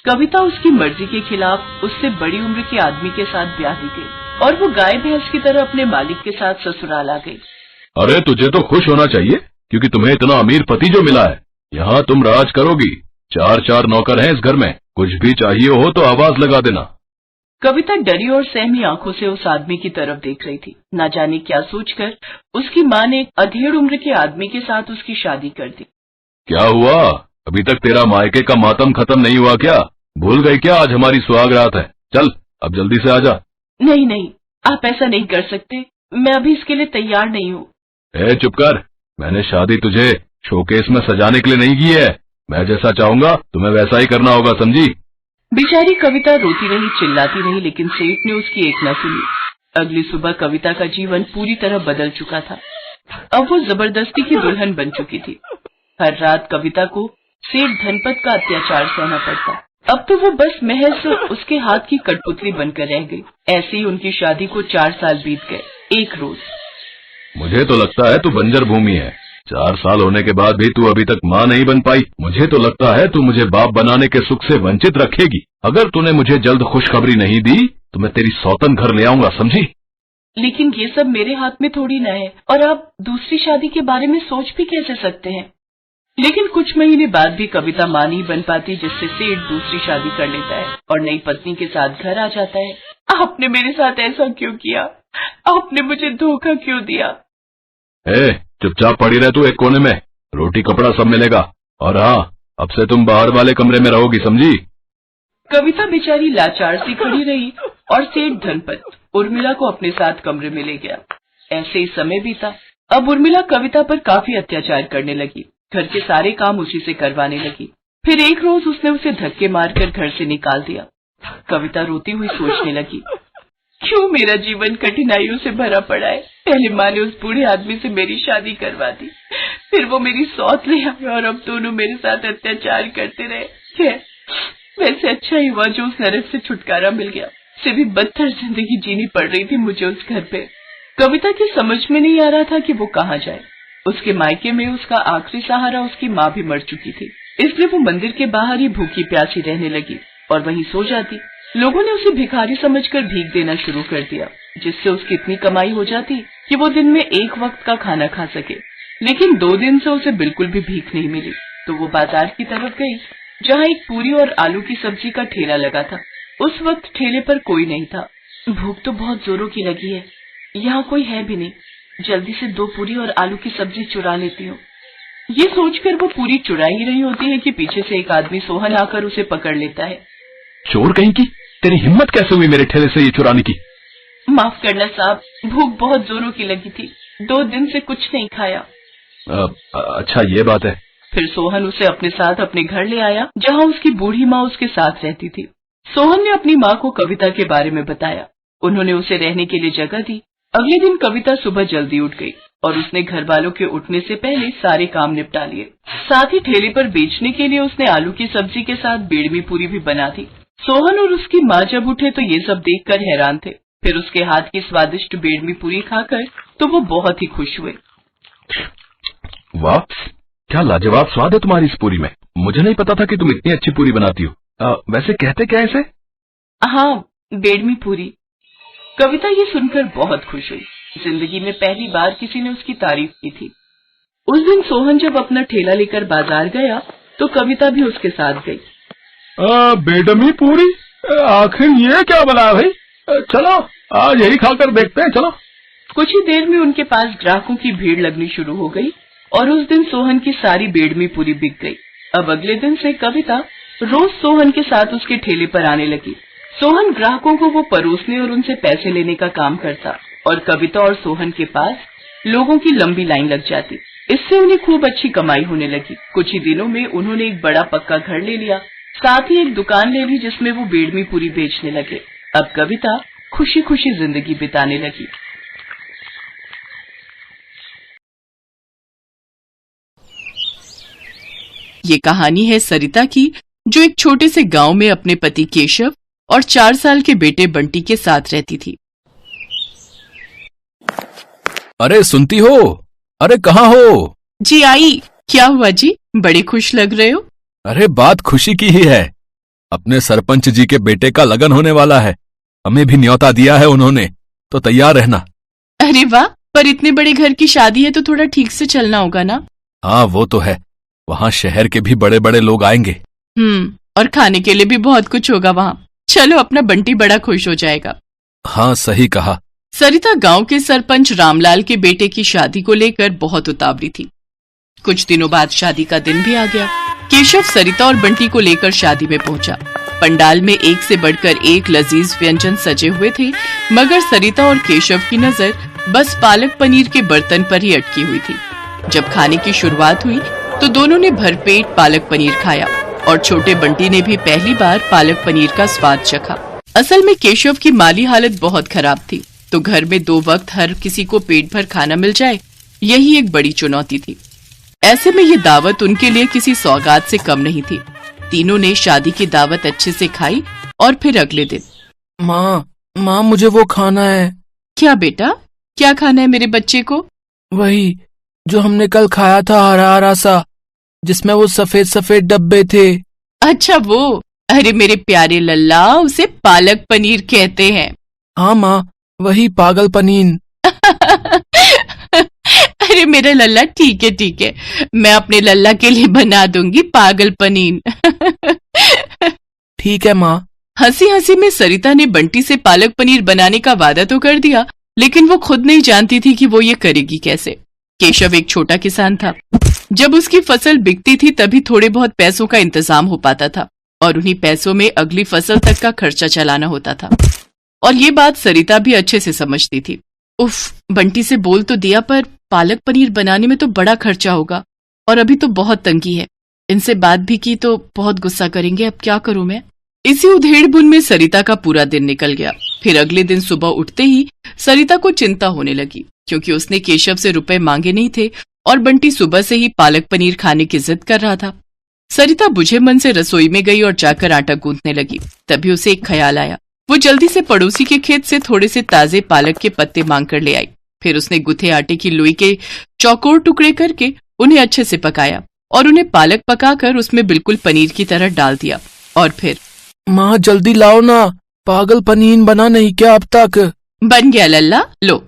कविता उसकी मर्जी के खिलाफ उससे बड़ी उम्र के आदमी के साथ ब्याह दी गई और वो गाय भैंस की तरह अपने मालिक के साथ ससुराल आ गई। अरे तुझे तो खुश होना चाहिए, क्योंकि तुम्हें इतना अमीर पति जो मिला है। यहाँ तुम राज करोगी। 4 नौकर हैं इस घर में, कुछ भी चाहिए हो तो आवाज लगा देना। कविता डरी और सहमी आंखों से उस आदमी की तरफ देख रही थी। न जाने क्या सोचकर उसकी माँ ने अधेड़ उम्र के आदमी के साथ उसकी शादी कर दी। क्या हुआ, अभी तक तेरा मायके का मातम खत्म नहीं हुआ क्या? भूल गई क्या आज हमारी सुहाग रात है? चल अब जल्दी से आजा। नहीं नहीं, आप ऐसा नहीं कर सकते, मैं अभी इसके लिए तैयार नहीं हूँ। चुप कर, मैंने शादी तुझे शोकेस में सजाने के लिए नहीं की है। मैं जैसा चाहूंगा तुम्हें वैसा ही करना होगा, समझी? बेचारी कविता रोती रही, चिल्लाती रही, लेकिन सेठ ने उसकी एक न सुनी। अगली सुबह कविता का जीवन पूरी तरह बदल चुका था। अब वो जबरदस्ती की दुल्हन बन चुकी थी। हर रात कविता को सेठ धनपत का अत्याचार सहना पड़ता। अब तो वो बस महज उसके हाथ की कठपुतली बनकर रह गई। ऐसे ही उनकी शादी को 4 साल बीत गए। एक रोज, मुझे तो लगता है तू बंजर भूमि है। 4 साल होने के बाद भी तू अभी तक माँ नहीं बन पाई। मुझे तो लगता है तू मुझे बाप बनाने के सुख से वंचित रखेगी। अगर तूने मुझे जल्द खुशखबरी नहीं दी तो मैं तेरी सौतन घर ले आऊंगा, समझी? लेकिन ये सब मेरे हाथ में थोड़ी न है, और आप दूसरी शादी के बारे में सोच भी कैसे सकते हैं? लेकिन कुछ महीने बाद भी कविता मां नहीं बन पाती, जिससे सेठ दूसरी शादी कर लेता है और नई पत्नी के साथ घर आ जाता है। आपने मेरे साथ ऐसा क्यों किया? आपने मुझे धोखा क्यों दिया? चुपचाप पड़ी रह तू एक कोने में, रोटी कपड़ा सब मिलेगा। और हाँ, अब से तुम बाहर वाले कमरे में रहोगी, समझी? कविता बेचारी लाचार सी खड़ी रही और सेठ धनपत उर्मिला को अपने साथ कमरे में ले गया। ऐसे ही समय बीता। अब उर्मिला कविता पर काफी अत्याचार करने लगी। घर के सारे काम उसी से करवाने लगी। फिर एक रोज उसने उसे धक्के मारकर घर से निकाल दिया। कविता रोती हुई सोचने लगी, क्यों मेरा जीवन कठिनाइयों से भरा पड़ा है? पहले माँ ने उस बूढ़े आदमी से मेरी शादी करवा दी, फिर वो मेरी सौत ले आए और अब दोनों मेरे साथ अत्याचार करते रहे। वैसे अच्छा ही हुआ जो उस नरक से छुटकारा मिल गया। से भी बदतर जिंदगी जीनी पड़ रही थी मुझे उस घर पे। कविता की समझ में नहीं आ रहा था कि वो कहाँ जाए। उसके मायके में उसका आखिरी सहारा उसकी माँ भी मर चुकी थी, इसलिए वो मंदिर के बाहर ही भूखी प्यासी रहने लगी और वहीं सो जाती। लोगों ने उसे भिखारी समझकर भीख देना शुरू कर दिया, जिससे उसकी इतनी कमाई हो जाती कि वो दिन में एक वक्त का खाना खा सके। लेकिन 2 दिन से उसे बिल्कुल भी भीख नहीं मिली, तो वो बाजार की तरफ गई, जहाँ एक पूरी और आलू की सब्जी का ठेला लगा था। उस वक्त ठेले पर कोई नहीं था। भूख तो बहुत जोरों की लगी है, यहाँ कोई है भी नहीं, जल्दी से 2 पूरी और आलू की सब्जी चुरा लेती हूँ। ये सोचकर वो पूरी चुरा ही रही होती है कि पीछे से एक आदमी सोहन आकर उसे पकड़ लेता है। चोर कहीं की, तेरी हिम्मत कैसे हुई मेरे ठेले से ये चुराने की? माफ करना साहब, भूख बहुत जोरों की लगी थी, 2 दिन से कुछ नहीं खाया। अच्छा ये बात है। फिर सोहन उसे अपने साथ अपने घर ले आया, जहाँ उसकी बूढ़ी माँ उसके साथ रहती थी। सोहन ने अपनी माँ को कविता के बारे में बताया। उन्होंने उसे रहने के लिए जगह दी। अगले दिन कविता सुबह जल्दी उठ गई और उसने घर वालों के उठने से पहले सारे काम निपटा लिए। साथ ही ठेले पर बेचने के लिए उसने आलू की सब्जी के साथ बेड़मी पूरी भी बना दी। सोहन और उसकी माँ जब उठे तो ये सब देखकर हैरान थे। फिर उसके हाथ की स्वादिष्ट बेड़मी पूरी खाकर तो वो बहुत ही खुश हुए। वाह, क्या लाजवाब स्वाद है तुम्हारी इस पूरी में। मुझे नहीं पता था कि तुम इतनी अच्छी पूरी बनाती हो। वैसे कहते क्या है इसे? हाँ, बेड़मी पूरी। कविता ये सुनकर बहुत खुश हुई। जिंदगी में पहली बार किसी ने उसकी तारीफ की थी। उस दिन सोहन जब अपना ठेला लेकर बाजार गया तो कविता भी उसके साथ गई। बेड़मी पूरी, आखिर ये क्या बना भाई? चलो आज यही खाकर देखते हैं, चलो। कुछ ही देर में उनके पास ग्राहकों की भीड़ लगनी शुरू हो गई और उस दिन सोहन की सारी बेड़मी पूरी बिक गई। अब अगले दिन से कविता रोज सोहन के साथ उसके ठेले पर आने लगी। सोहन ग्राहकों को वो परोसने और उनसे पैसे लेने का काम करता और कविता और सोहन के पास लोगों की लंबी लाइन लग जाती। इससे उन्हें खूब अच्छी कमाई होने लगी। कुछ ही दिनों में उन्होंने एक बड़ा पक्का घर ले लिया, साथ ही एक दुकान ले ली जिसमें वो बेड़मी पूरी बेचने लगे। अब कविता खुशी खुशी जिंदगी बिताने लगी। ये कहानी है सरिता की, जो एक छोटे से गांव में अपने पति केशव और 4 साल के बेटे बंटी के साथ रहती थी। अरे सुनती हो? अरे कहाँ हो? जी आई। क्या हुआ जी, बड़े खुश लग रहे हो? अरे बात खुशी की ही है। अपने सरपंच जी के बेटे का लगन होने वाला है, हमें भी न्योता दिया है उन्होंने, तो तैयार रहना। अरे वाह, पर इतने बड़े घर की शादी है तो थोड़ा ठीक से चलना होगा ना। हाँ वो तो है, वहाँ शहर के भी बड़े बड़े लोग आएंगे। और खाने के लिए भी बहुत कुछ होगा वहाँ। चलो, अपना बंटी बड़ा खुश हो जाएगा। हाँ सही कहा। सरिता गांव के सरपंच रामलाल के बेटे की शादी को लेकर बहुत उतावली थी। कुछ दिनों बाद शादी का दिन भी आ गया। केशव सरिता और बंटी को लेकर शादी में पहुंचा। पंडाल में एक से बढ़कर एक लजीज व्यंजन सजे हुए थे, मगर सरिता और केशव की नजर बस पालक पनीर के बर्तन पर ही अटकी हुई थी। जब खाने की शुरुआत हुई तो दोनों ने भरपेट पालक पनीर खाया और छोटे बंटी ने भी पहली बार पालक पनीर का स्वाद चखा। असल में केशव की माली हालत बहुत खराब थी, तो घर में 2 वक्त हर किसी को पेट भर खाना मिल जाए, यही एक बड़ी चुनौती थी। ऐसे में ये दावत उनके लिए किसी सौगात से कम नहीं थी। तीनों ने शादी की दावत अच्छे से खाई और फिर अगले दिन, माँ मुझे वो खाना है। क्या बेटा, क्या खाना है मेरे बच्चे को? वही जो हमने कल खाया था, हरा हरा सा, जिसमें वो सफेद सफेद डब्बे थे। अच्छा वो, अरे मेरे प्यारे लल्ला, उसे पालक पनीर कहते हैं। हाँ माँ, वही पागल पनीर। अरे मेरा लल्ला, ठीक है, मैं अपने लल्ला के लिए बना दूंगी पागल पनीर। ठीक है माँ। हंसी हंसी में सरिता ने बंटी से पालक पनीर बनाने का वादा तो कर दिया, लेकिन वो खुद नहीं जानती थी कि वो ये करेगी कैसे। केशव एक छोटा किसान था। जब उसकी फसल बिकती थी तभी थोड़े बहुत पैसों का इंतजाम हो पाता था, और उन्हीं पैसों में अगली फसल तक का खर्चा चलाना होता था। और ये बात सरिता भी अच्छे से समझती थी। उफ, बंटी से बोल तो दिया, पर पालक पनीर बनाने में तो बड़ा खर्चा होगा, और अभी तो बहुत तंगी है। इनसे बात भी की तो बहुत गुस्सा करेंगे, अब क्या करूं मैं। इसी उधेड़-बुन में सरिता का पूरा दिन निकल गया। फिर अगले दिन सुबह उठते ही सरिता को चिंता होने लगी, क्योंकि उसने केशव से रुपए मांगे नहीं थे और बंटी सुबह से ही पालक पनीर खाने की जिद कर रहा था। सरिता बुझे मन से रसोई में गई और जाकर आटा गूंथने लगी। तभी उसे एक ख्याल आया। वो जल्दी से पड़ोसी के खेत से थोड़े से ताजे पालक के पत्ते मांग कर ले आई। फिर उसने गुथे आटे की लोई के चौकोर टुकड़े करके उन्हें अच्छे से पकाया और उन्हें पालक पकाकर उसमें बिल्कुल पनीर की तरह डाल दिया। और फिर, माँ जल्दी लाओ ना, पागल पनीर बना नहीं क्या अब तक? बन गया लल्ला, लो,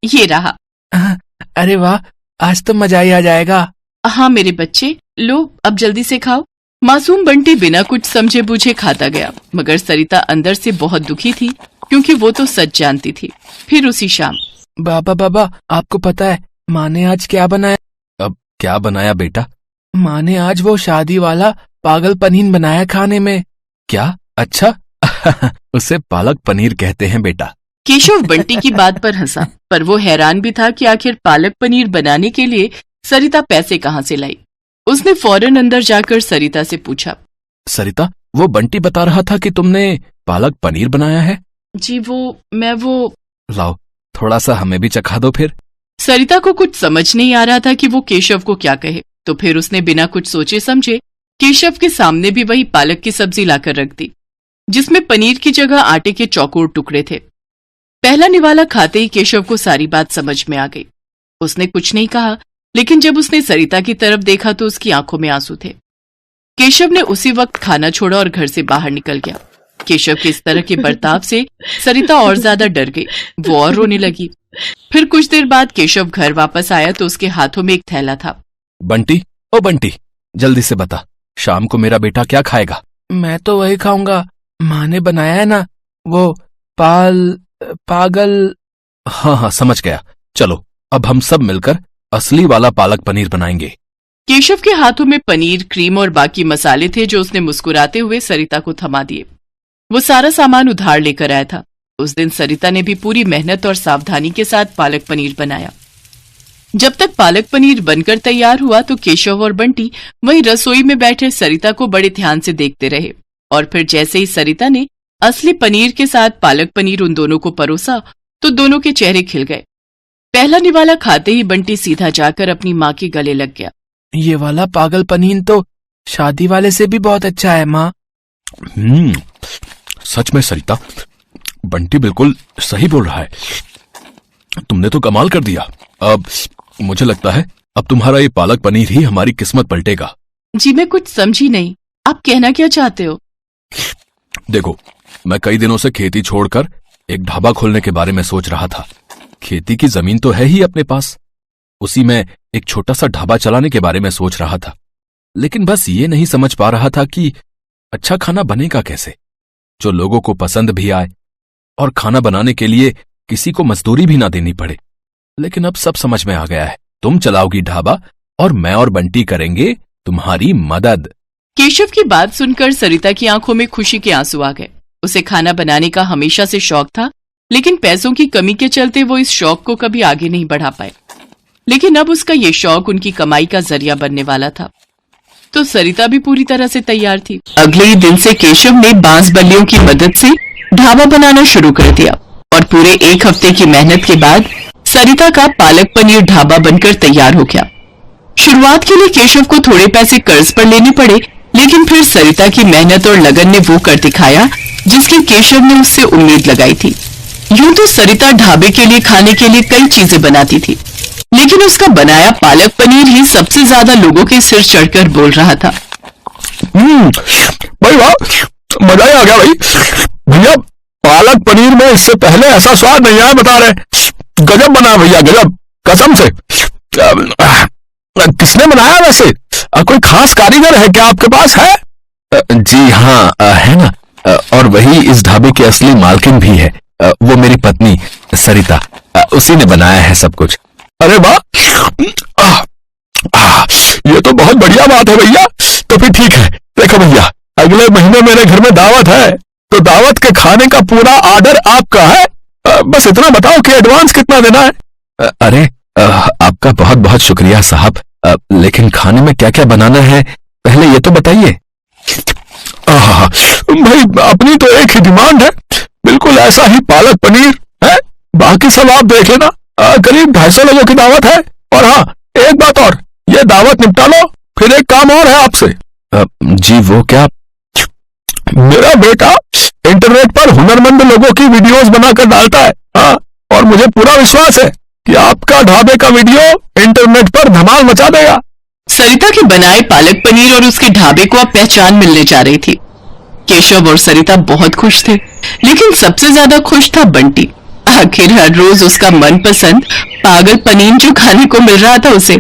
ये रहा। अरे वाह, आज तो मजा ही आ जाएगा। हाँ मेरे बच्चे, लो अब जल्दी से खाओ। मासूम बंटी बिना कुछ समझे बूझे खाता गया, मगर सरिता अंदर से बहुत दुखी थी, क्योंकि वो तो सच जानती थी। फिर उसी शाम, बाबा आपको पता है माँ ने आज क्या बनाया? अब क्या बनाया बेटा? माँ ने आज वो शादी वाला पागल पनीर बनाया खाने में। क्या? अच्छा। उसे पालक पनीर कहते हैं बेटा। केशव बंटी की बात पर हंसा, पर वो हैरान भी था कि आखिर पालक पनीर बनाने के लिए सरिता पैसे कहाँ से लाई। उसने फौरन अंदर जाकर सरिता से पूछा, सरिता, वो बंटी बता रहा था कि तुमने पालक पनीर बनाया है। जी मैं लाओ, थोड़ा सा हमें भी चखा दो फिर। सरिता को कुछ समझ नहीं आ रहा था कि वो केशव को क्या कहे, तो फिर उसने बिना कुछ सोचे समझे केशव के सामने भी वही पालक की सब्जी लाकर रख दी, जिसमें पनीर की जगह आटे के चौकोर टुकड़े थे। पहला निवाला खाते ही केशव को सारी बात समझ में आ गई। उसने कुछ नहीं कहा, लेकिन जब उसने सरिता की तरफ देखा तो उसकी आंखों में आंसू थे। केशव ने उसी वक्त खाना छोड़ा और घर से बाहर निकल गया। केशव के इस तरह के बर्ताव से सरिता और ज्यादा डर गई। वो और रोने लगी। फिर कुछ देर बाद केशव घर वापस आया तो उसके हाथों में एक थैला था। बंटी, ओ बंटी, जल्दी से बता, शाम को मेरा बेटा क्या खाएगा? मैं तो वही खाऊंगा, माँ ने बनाया है ना, वो पागल। हाँ, समझ गया। चलो अब हम सब मिलकर असली वाला पालक पनीर बनाएंगे। केशव के हाथों में पनीर, क्रीम और बाकी मसाले थे, जो उसने मुस्कुराते हुए सरिता को थमा दिए। वो सारा सामान उधार लेकर आया था। उस दिन सरिता ने भी पूरी मेहनत और सावधानी के साथ पालक पनीर बनाया। जब तक पालक पनीर बनकर तैयार हुआ तो केशव और बंटी वहीं रसोई में बैठे सरिता को बड़े ध्यान से देखते रहे। और फिर जैसे ही सरिता ने असली पनीर के साथ पालक पनीर उन दोनों को परोसा तो दोनों के चेहरे खिल गए। पहला निवाला खाते ही बंटी सीधा जाकर अपनी माँ के गले लग गया। ये वाला पागल पनीर तो शादी वाले से भी बहुत अच्छा है माँ। सच में सरिता, बंटी बिल्कुल सही बोल रहा है। तुमने तो कमाल कर दिया। अब मुझे लगता है अब तुम्हारा ये पालक पनीर ही हमारी किस्मत पलटेगा। जी मैं कुछ समझी नहीं, आप कहना क्या चाहते हो? देखो, मैं कई दिनों से खेती छोड़कर एक ढाबा खोलने के बारे में सोच रहा था। खेती की जमीन तो है ही अपने पास, उसी में एक छोटा सा ढाबा चलाने के बारे में सोच रहा था। लेकिन बस ये नहीं समझ पा रहा था कि अच्छा खाना बनेगा कैसे, जो लोगों को पसंद भी आए और खाना बनाने के लिए किसी को मजदूरी भी ना देनी पड़े। लेकिन अब सब समझ में आ गया है। तुम चलाओगी ढाबा और मैं और बंटी करेंगे तुम्हारी मदद। केशव की बात सुनकर सरिता की आंखों में खुशी के आंसू आ गए। उसे खाना बनाने का हमेशा से शौक था, लेकिन पैसों की कमी के चलते वो इस शौक को कभी आगे नहीं बढ़ा पाए। लेकिन अब उसका ये शौक उनकी कमाई का जरिया बनने वाला था, तो सरिता भी पूरी तरह से तैयार थी। अगले ही दिन से केशव ने बांस बल्लियों की मदद से ढाबा बनाना शुरू कर दिया और पूरे 1 हफ्ते की मेहनत के बाद सरिता का पालक पनीर ढाबा बनकर तैयार हो गया। शुरुआत के लिए केशव को थोड़े पैसे कर्ज पर लेने पड़े, लेकिन फिर सरिता की मेहनत और लगन ने वो कर दिखाया जिसकी केशव ने उससे उम्मीद लगाई थी। यूं तो सरिता ढाबे के लिए खाने के लिए कई चीजें बनाती थी, लेकिन उसका बनाया पालक पनीर ही सबसे ज्यादा लोगों के सिर चढ़कर बोल रहा था। भाई वाह, मजा ही आ गया भाई। भैया, पालक पनीर में इससे पहले ऐसा स्वाद नहीं आया, बता रहे। गजब बना भैया, गजब, कसम से। किसने बनाया वैसे? कोई खास कारीगर है क्या आपके पास? है? जी हाँ, है ना। और वही इस ढाबे की असली मालकिन भी है। वो मेरी पत्नी सरिता, उसी ने बनाया है सब कुछ। अरे वाह, ये तो बहुत बढ़िया बात है भैया। तो फिर ठीक है, देखो भैया, अगले महीने मेरे घर में दावत है, तो दावत के खाने का पूरा ऑर्डर आपका है। बस इतना बताओ कि एडवांस कितना देना है। अरे आपका बहुत बहुत शुक्रिया साहब, लेकिन खाने में क्या क्या बनाना है पहले ये तो बताइए। भाई, अपनी तो एक ही डिमांड है, बिल्कुल ऐसा ही पालक पनीर है, बाकी सब आप देख लेना। करीब 250 लोगों की दावत है। और हाँ, एक बात और, ये दावत निपटा लो, फिर एक काम और है आपसे। जी वो क्या? मेरा बेटा इंटरनेट पर हुनरमंद लोगों की वीडियोस बनाकर डालता है। हाँ, और मुझे पूरा विश्वास है कि आपका ढाबे का वीडियो इंटरनेट पर धमाल मचा देगा। सरिता के बनाए पालक पनीर और उसके ढाबे को अब पहचान मिलने जा रही थी। केशव और सरिता बहुत खुश थे, लेकिन सबसे ज्यादा खुश था बंटी। आखिर हर रोज उसका मनपसंद पागल पनीर जो खाने को मिल रहा था उसे।